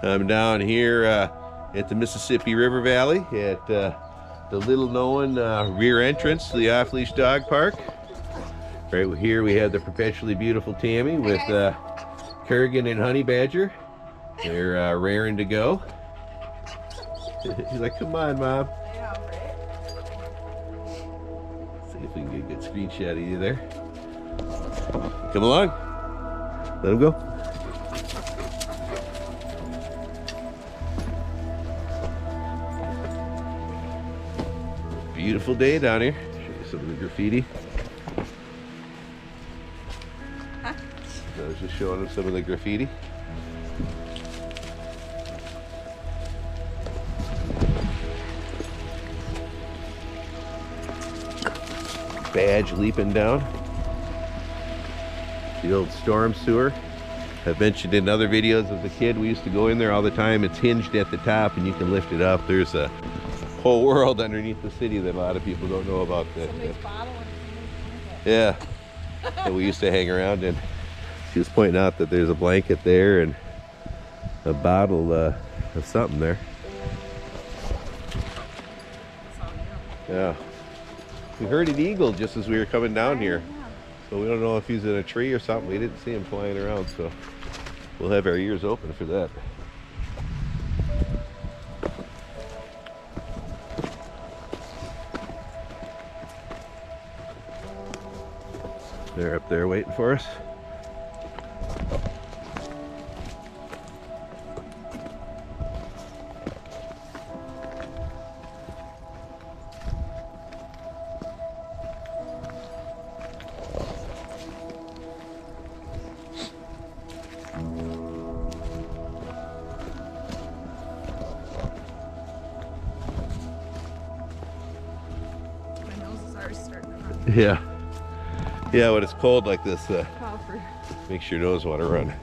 I'm down here at the Mississippi River Valley at the little-known rear entrance to the off-leash dog park. Right here we have the perpetually beautiful Tammy with Kurgan and Honey Badger. They're raring to go. He's like, come on, Mom. See if we can get a good screenshot of you there. Come along. Let him go. Beautiful day down here. Show you some of the graffiti. Huh? I was just showing him some of the graffiti. Badge leaping down. The old storm sewer. I've mentioned in other videos as a kid, we used to go in there all the time. It's hinged at the top and you can lift it up. There's a whole world underneath the city that a lot of people don't know about. Yeah. And we used to hang around, and she was pointing out that there's a blanket there and a bottle of something there. Yeah. We heard an eagle just as we were coming down here. So we don't know if he's in a tree or something. We didn't see him flying around, so we'll have our ears open for that. They're up there waiting for us. My nose is already starting to run. Yeah. Yeah, when it's cold like this, makes your nose want to run.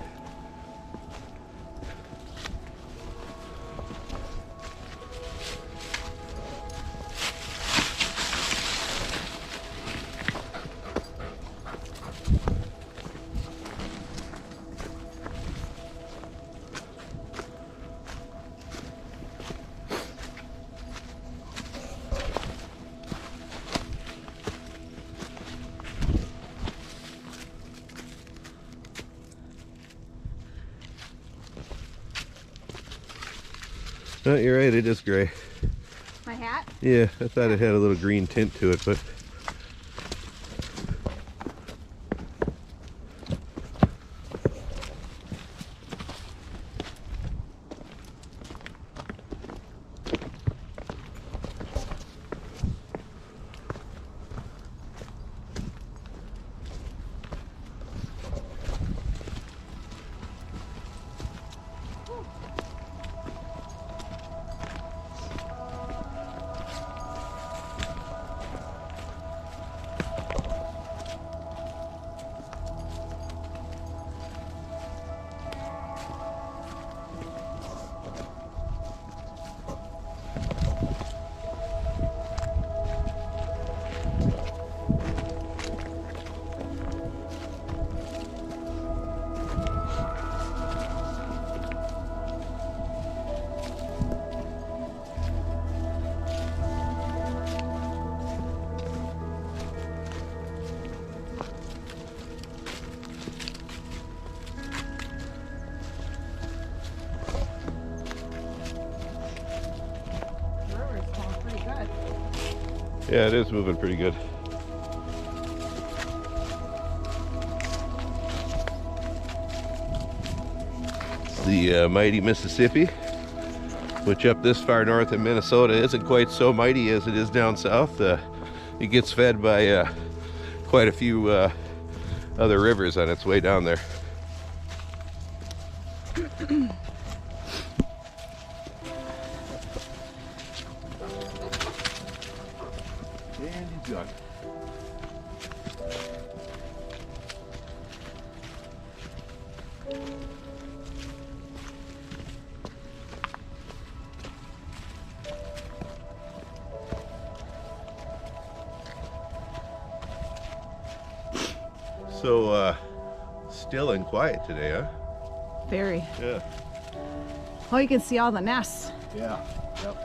No, you're right, it is gray. My hat? Yeah, I thought it had a little green tint to it, but yeah, it is moving pretty good. It's the mighty Mississippi, which up this far north in Minnesota isn't quite so mighty as it is down south. It gets fed by quite a few other rivers on its way down there. And he's gone. So, still and quiet today, huh? Very. Yeah. Oh, you can see all the nests. Yeah. Yep.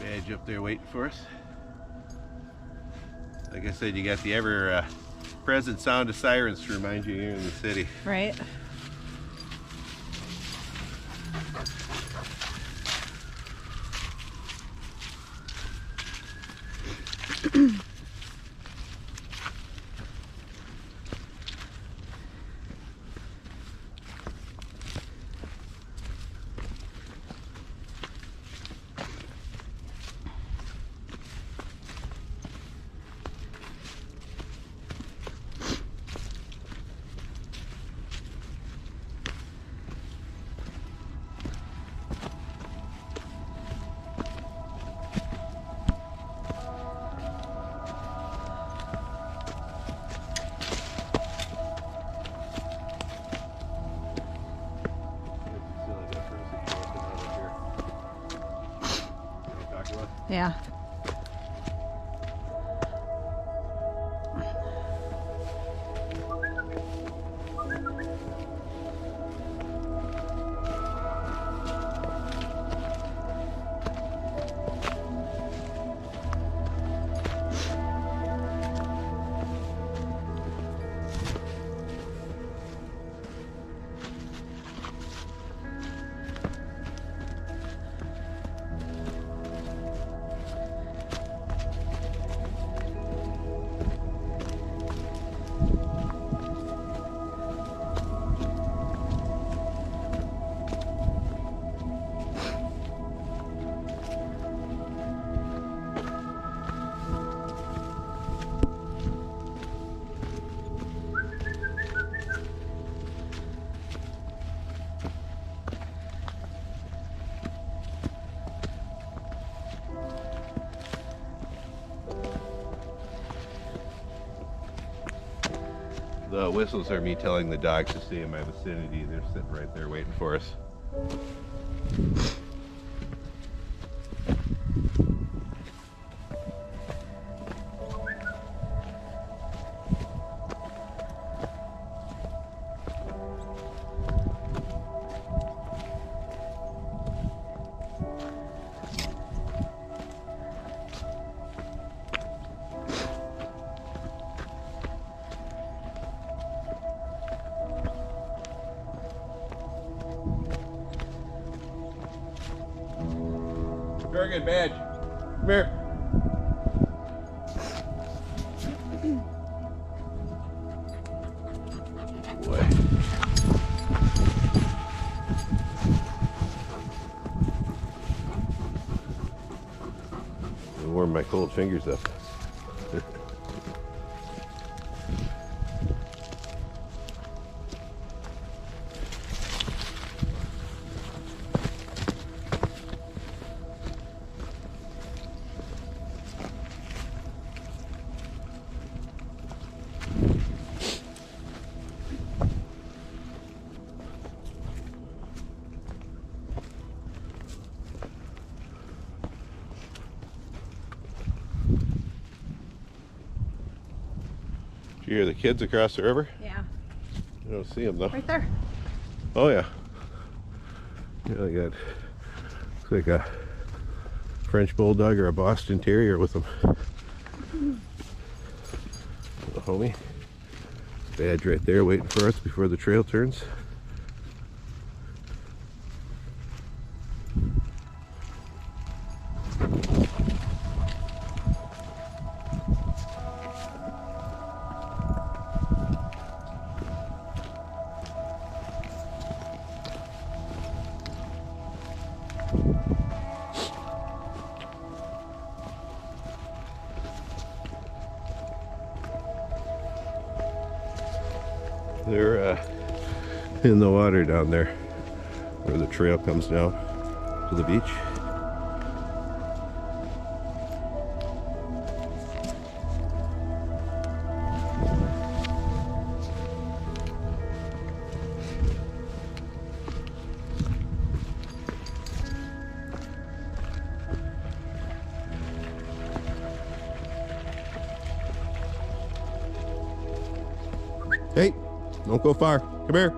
Badge up there waiting for us. Like I said, you got the ever present sound of sirens to remind you you're in the city. Right. Yeah. The whistles are me telling the dogs to stay in my vicinity. They're sitting right there waiting for us. Kurgan, badge. Come here. Boy. I warm my cold fingers up. Do you hear the kids across the river? Yeah. I don't see them though. Right there. Oh yeah. Yeah, they got, looks like a French Bulldog or a Boston Terrier with them. The homie. Badge right there waiting for us before the trail turns. They're in the water down there where the trail comes down to the beach. Hey, don't go far. Come here.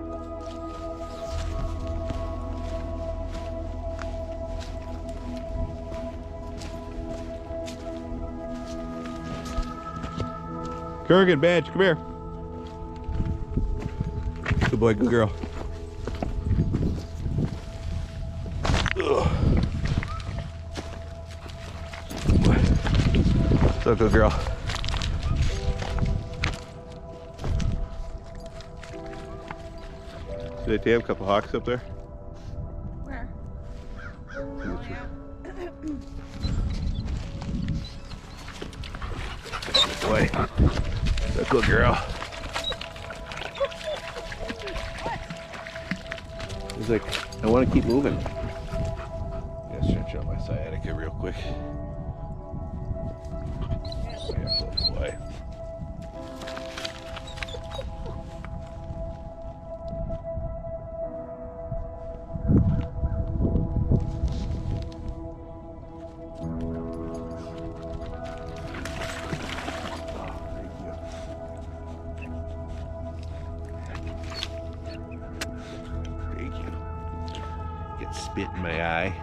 Kurgan, Badge, come here. Good boy, good girl. Ugh. So good girl. See that damn couple hawks up there? Where? Boy, that good girl. He's like, I want to keep moving. Yeah, stretch out my sciatica real quick. Yeah, good boy. Spit in my eye.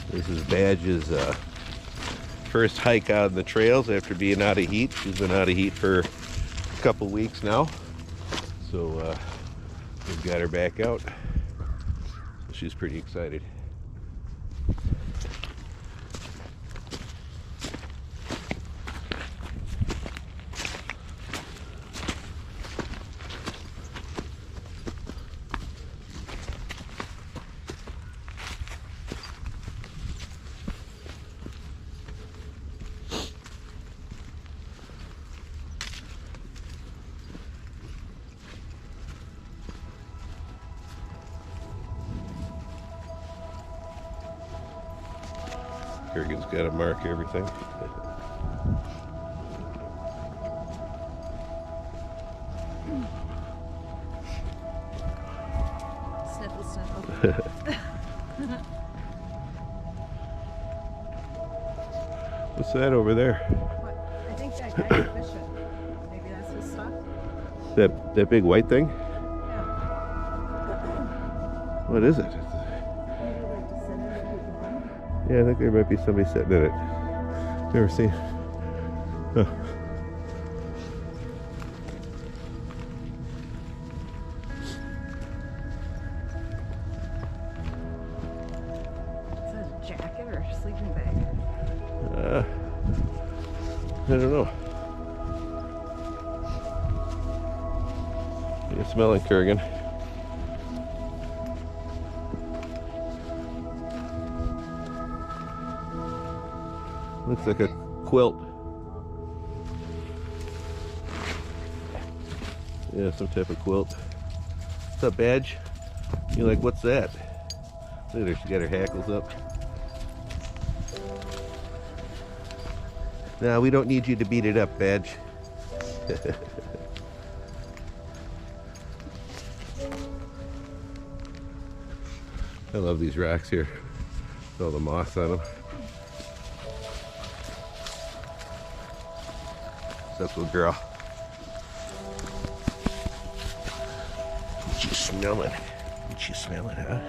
This is Badge's first hike out on the trails after being out of heat. She's been out of heat for a couple weeks now, so we've got her back out, so she's pretty excited. Kurgan's got to mark everything. Sniffle, sniffle. What's that over there? What? I think that guy's fishing. Maybe that's his stuff. That big white thing? Yeah. What is it? Maybe like to sit in and keep warm. Yeah, I think there might be somebody sitting in it. Never seen. Huh. Is that a jacket or a sleeping bag? I don't know. You smell it, Kurgan. Looks like a quilt. Yeah, some type of quilt. What's up, Badge? You're like, what's that? Look at her, she got her hackles up. No, we don't need you to beat it up, Badge. I love these rocks here. With all the moss on them. What's up, little girl? What you smelling? What you smelling, huh?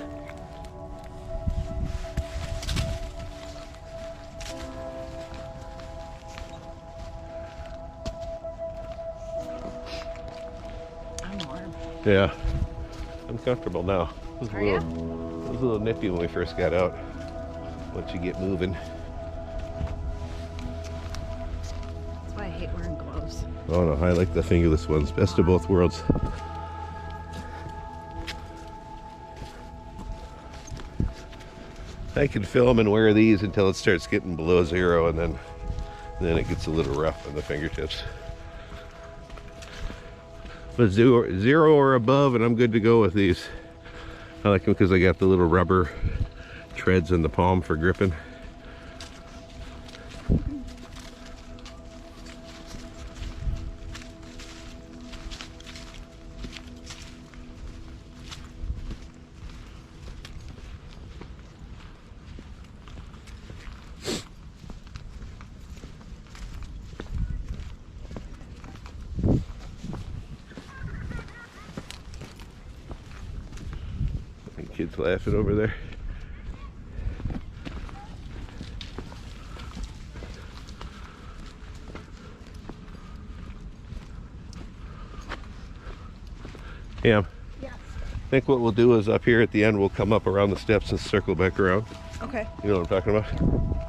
Yeah. I'm comfortable now. It was Are ya? it was a little nippy when we first got out. Once you get moving. That's why I hate wearing gloves. Oh no, I like the fingerless ones. Best of both worlds. I can film and wear these until it starts getting below 0, and then it gets a little rough on the fingertips. But 0 or above, and I'm good to go with these. I like them because I got the little rubber treads in the palm for gripping. Kids laughing over there. Yeah. Yeah. I think what we'll do is up here at the end, we'll come up around the steps and circle back around. Okay. You know what I'm talking about?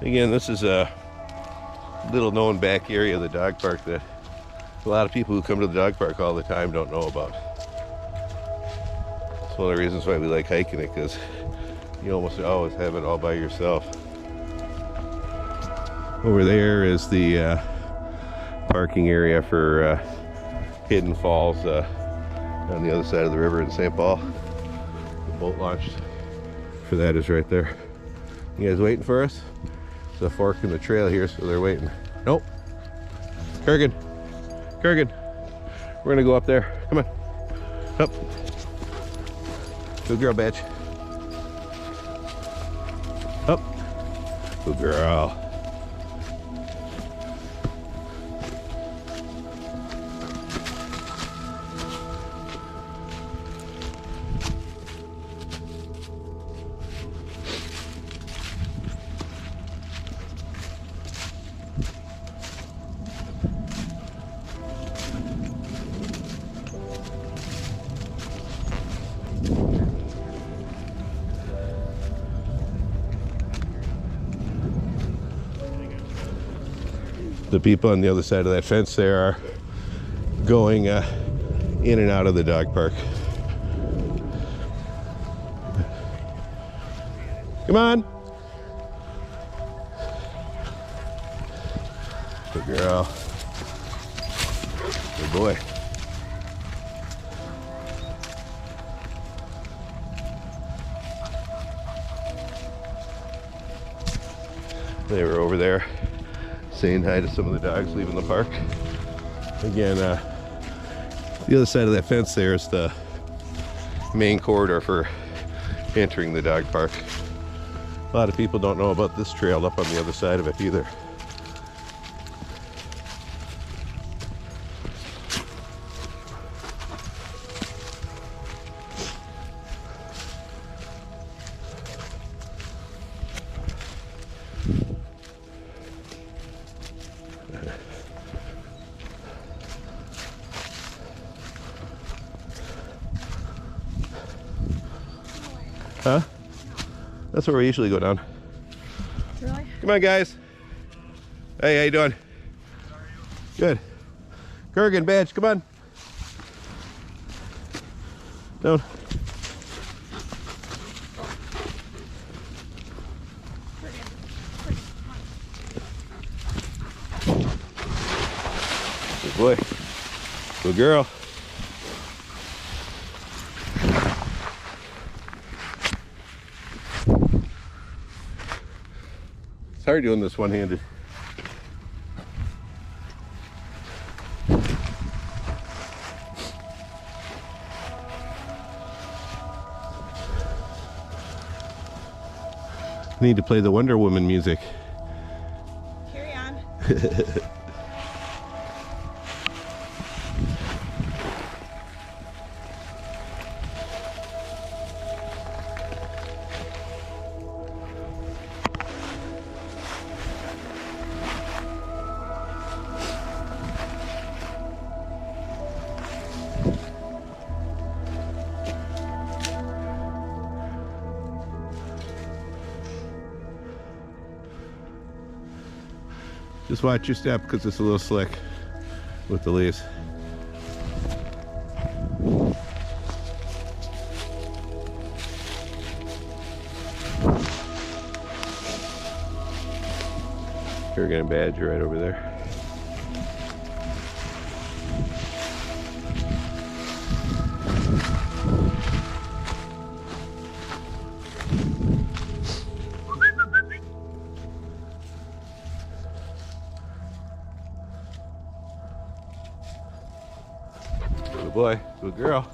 Again, this is a little known back area of the dog park that a lot of people who come to the dog park all the time don't know about. It's one of the reasons why we like hiking it, because you almost always have it all by yourself. Over there is the parking area for Hidden Falls on the other side of the river in St. Paul. The boat launch for that is right there. You guys waiting for us? The fork in the trail here, so they're waiting. Nope. Kurgan. Kurgan. We're gonna go up there. Come on. Up. Good girl, bitch. Up. Good girl. The people on the other side of that fence there are going in and out of the dog park. Come on. Good girl. Good boy. They were over there saying hi to some of the dogs leaving the park. Again, the other side of that fence there is the main corridor for entering the dog park. A lot of people don't know about this trail up on the other side of it either. Huh? That's where we usually go down. Really? Come on, guys. Hey, how you doing? Good. Kurgan, badge, come on. Down. Good boy. Good girl. It's hard doing this one-handed. Need to play the Wonder Woman music. Carry on. Just watch your step because it's a little slick with the leaves. Kurgan badger right over there. Good boy, good girl.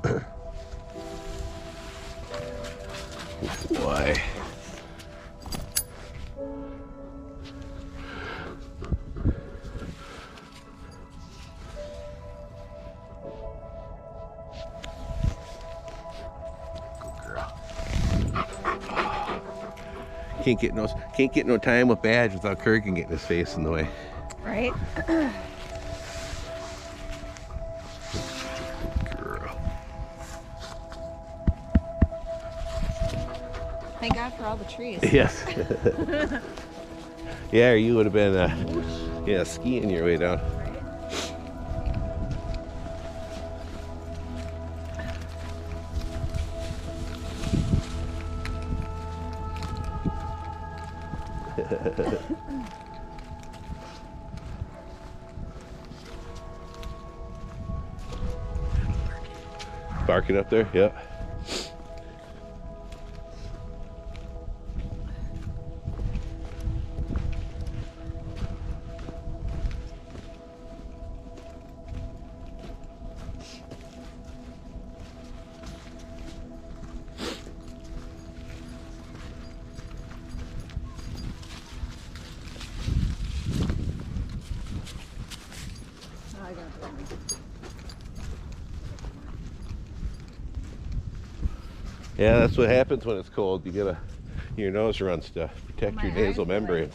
Good boy. Can't get no time with Badge without Kurgan getting his face in the way. Right? Girl. Thank God for all the trees. Yes. Yeah, or you would have been yeah, skiing your way down. Barking up there, yeah. Yeah, that's what happens when it's cold. You gotta, your nose runs to protect your nasal membranes.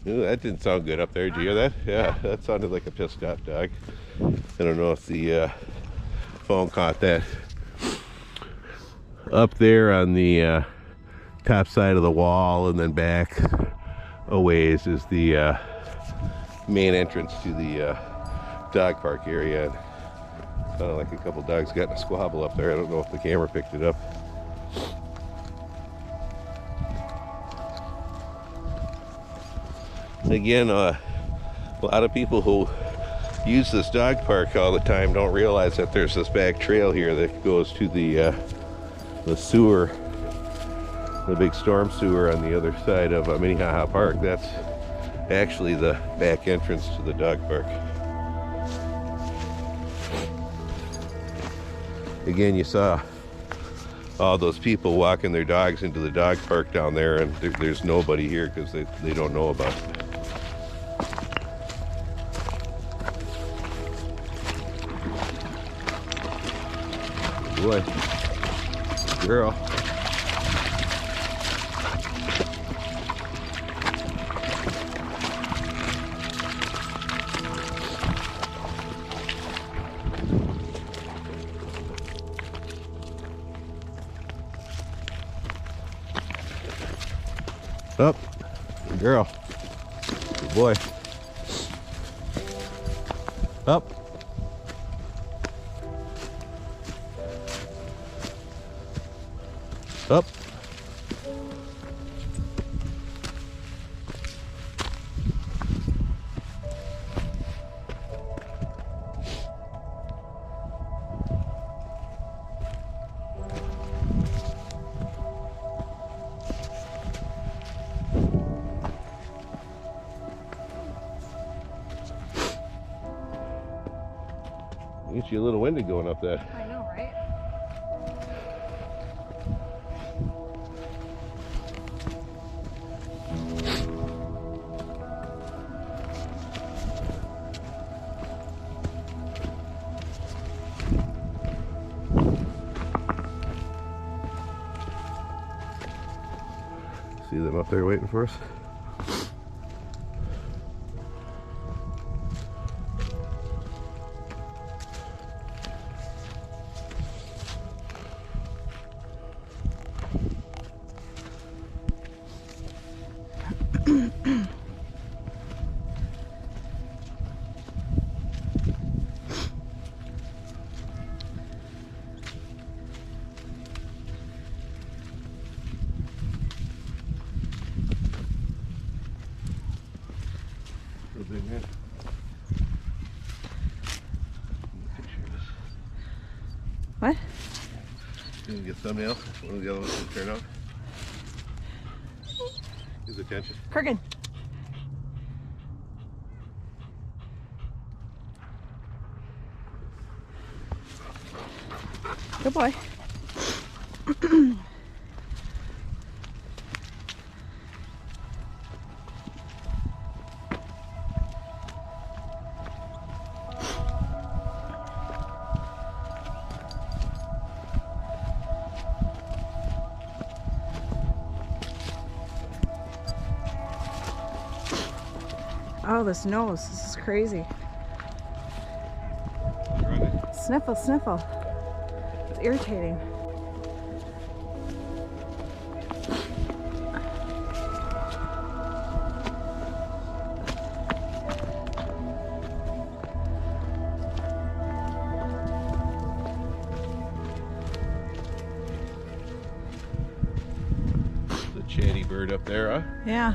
Ooh, that didn't sound good up there. Did you hear that? Yeah, that sounded like a pissed off dog. I don't know if the phone caught that. Up there on the top side of the wall and then back a ways is the main entrance to the dog park area. Sounded like a couple dogs got in a squabble up there. I don't know if the camera picked it up. Again, a lot of people who use this dog park all the time don't realize that there's this back trail here that goes to the sewer, the big storm sewer on the other side of Minnehaha Park. That's actually the back entrance to the dog park. Again, you saw all those people walking their dogs into the dog park down there, and there's nobody here because they don't know about it. Boy, girl. Up, good girl, good boy. Up. Up. Get you a little windy going up that. I know, right? See them up there waiting for us? What? You can get thumbnail. One of the other ones can turn off. His attention. Kurgan. Good boy. Oh, this nose. This is crazy. Sniffle, sniffle. It's irritating. The chatty bird up there, huh? Yeah.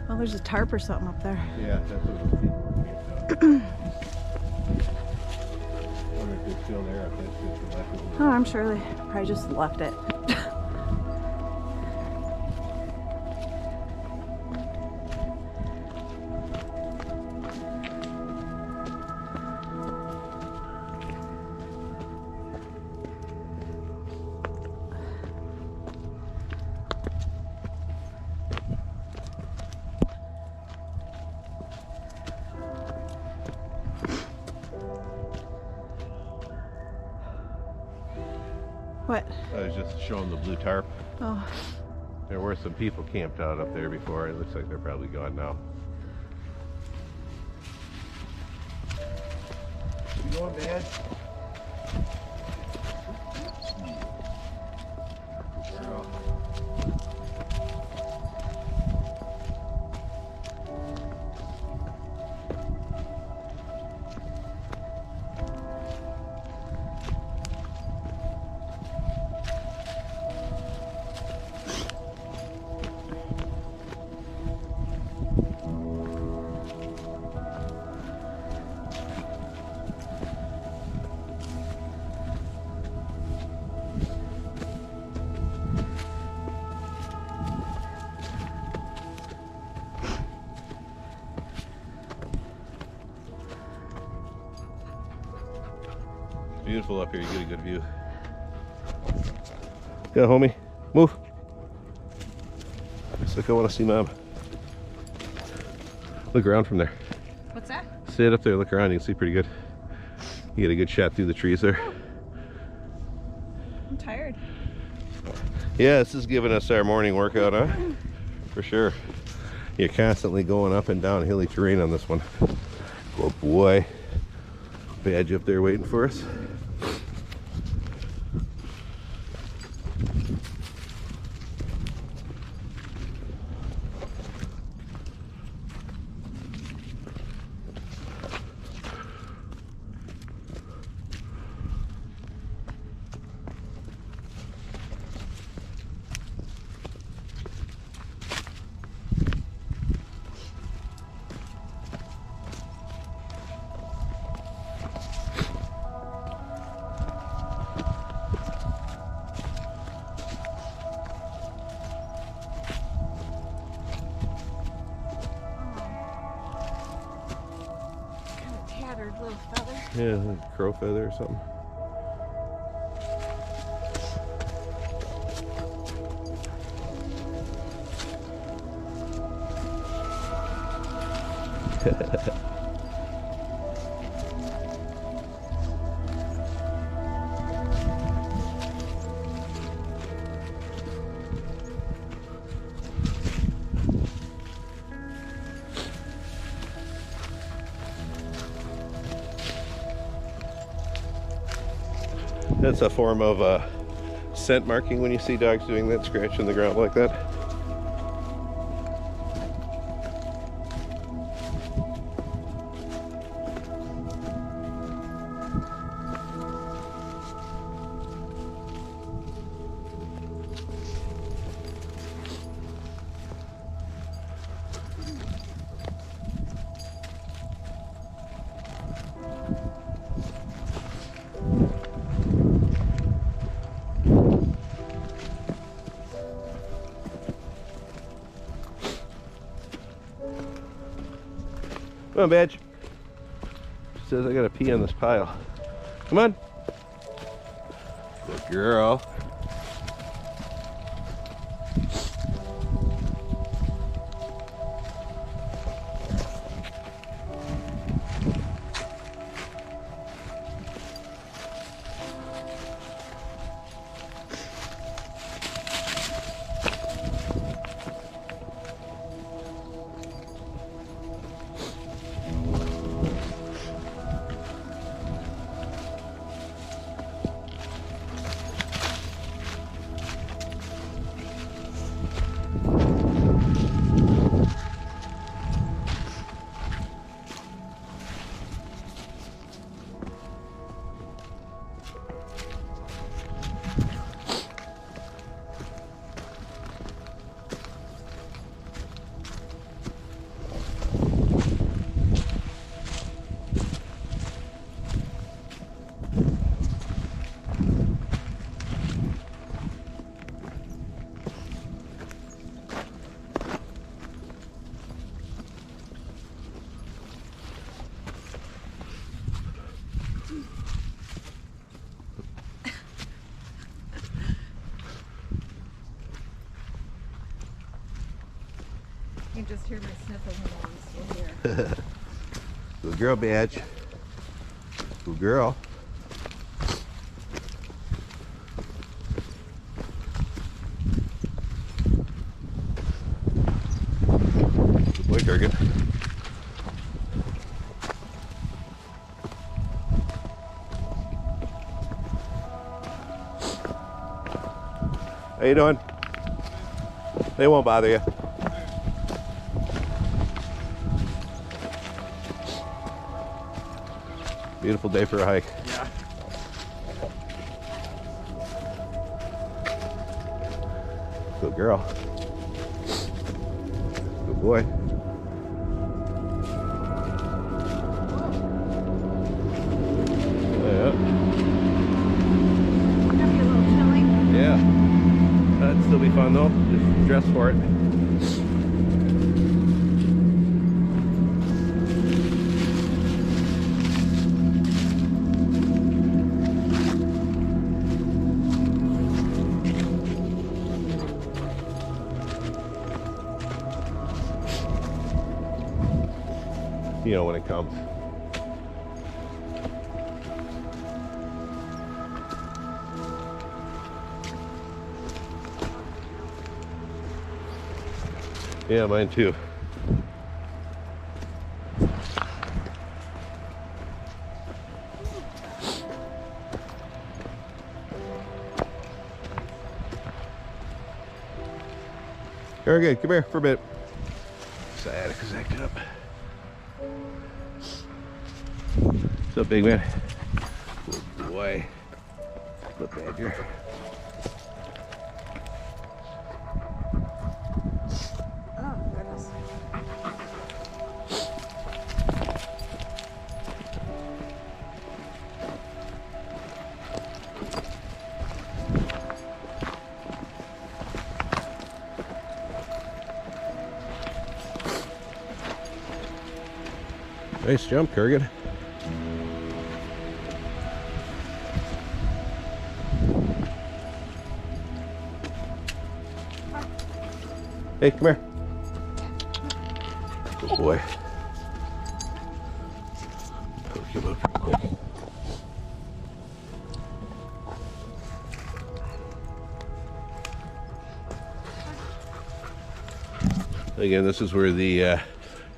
Well, there's a tarp or something up there. Yeah, that's what it was. I wonder if it's still there. If that's just the left of Oh, I'm sure they probably just left it. What? I was just showing the blue tarp. Oh, There were some people camped out up there before. It looks like they're probably gone now. You going, Dad? Beautiful up here, you get a good view. Yeah, homie, move. Looks like I want to see Mom. Look around from there. what's that? Sit up there, look around, you can see pretty good. You get a good shot through the trees there. I'm tired. Yeah, this is giving us our morning workout, huh? For sure. You're constantly going up and down hilly terrain on this one. Oh boy. Badge up there waiting for us. Tattered little feather. Yeah, like crow feather or something. That's a form of scent marking when you see dogs doing that, scratching the ground like that. Come on, Badge. She says I gotta pee on this pile. Come on. Good girl. You can just hear my sniffle when I'm still here. Good girl, Badge. Good girl. Good boy, Kurgan. How you doing? They won't bother you. Beautiful day for a hike. Yeah. Good girl. Good boy. Yeah. Gonna be a little chilly. Yeah. That'd still be fun though. Just dress for it. You know when it comes. Yeah, mine too. Very good. Come here for a bit. Sciatica's acting up. What's up, big man? Good boy. Look, Badger. Oh, goodness. Nice jump, Kurgan. Hey, come here. Good boy. Poke him up real quick. Again, this is where the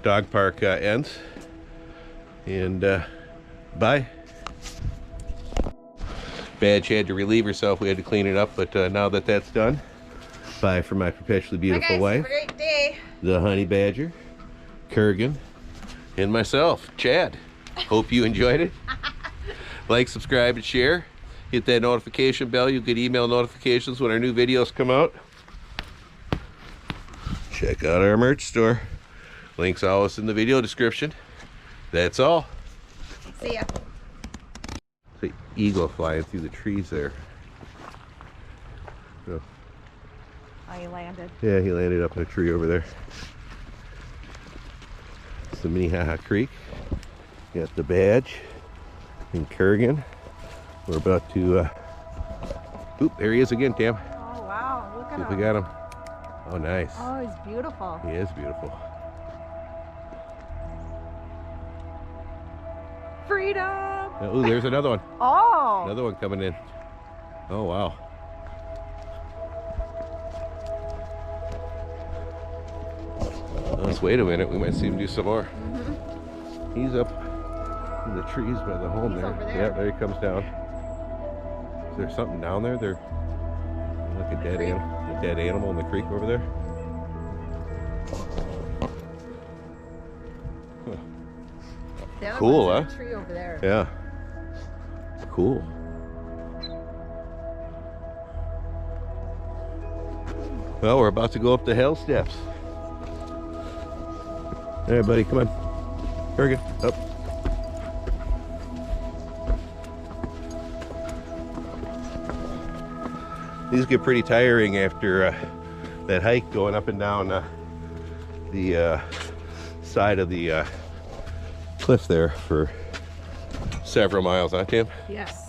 dog park ends. And bye. Badge had to relieve herself. We had to clean it up, but now that that's done, bye for my perpetually beautiful wife. Have a great day. The honey badger, Kurgan, and myself, Chad. Hope you enjoyed it. Like, subscribe, and share. Hit that notification bell. You get email notifications when our new videos come out. Check out our merch store. Links always in the video description. That's all. See ya. It's an eagle flying through the trees there. Oh. Oh, you landed. Yeah, he landed up in a tree over there. the Minnehaha Creek. Got the badge in Kurgan. We're about to, oop, there he is again, Tam. Oh, wow. Look at See if him. we got him. Oh, nice. Oh, he's beautiful. He is beautiful. Freedom! Oh, there's another one. Oh! Another one coming in. Oh, wow. Let's wait a minute. We might see him do some more. He's up in the trees by the home there. Over there. Yeah, there he comes down. Is there something down there? There, like a dead animal in the creek over there. The other Cool, one's in huh? a tree over there. Yeah. Cool. Well, we're about to go up the hill steps. All right, buddy, come on. Very good. Up. These get pretty tiring after that hike going up and down the side of the cliff there for several miles, huh, Tim? Yes.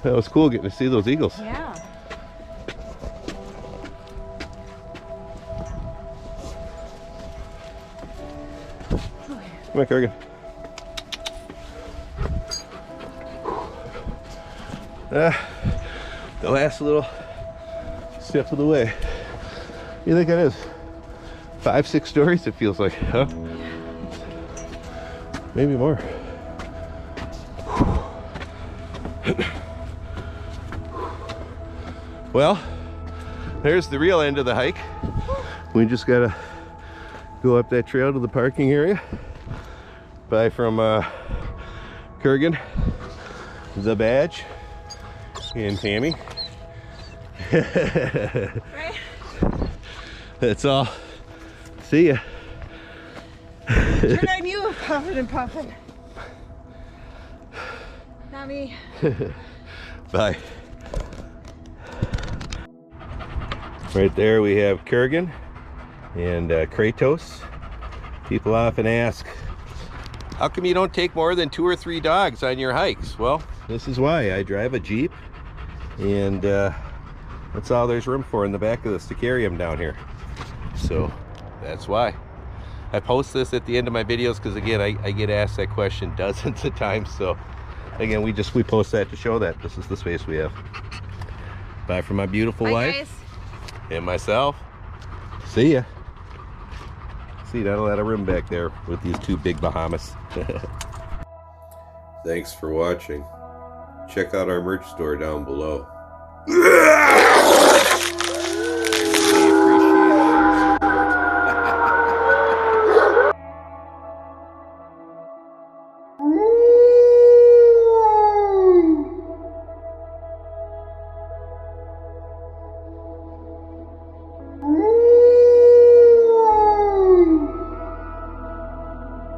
That was cool getting to see those eagles. Yeah. Come on, Kurgan. The last little step of the way. What do you think that is? 5, 6 stories it feels like, huh? Maybe more. Well, there's the real end of the hike. We just gotta go up that trail to the parking area. Buy from Kurgan the badge and Tammy. Right? That's all. See ya. Turn on you, puffin' and puffin'. Not me. Bye. Right there we have Kurgan and Kratos. People often ask, how come you don't take more than 2 or 3 dogs on your hikes? Well, this is why. I drive a Jeep, and that's all there's room for in the back of this to carry them down here. So that's why. I post this at the end of my videos because, again, I get asked that question dozens of times. So again, we post that to show that this is the space we have. Bye from my beautiful wife. Guys. And myself. See ya. See, not a lot of room back there with these 2 big Bahamas. Thanks for watching. Check out our merch store down below.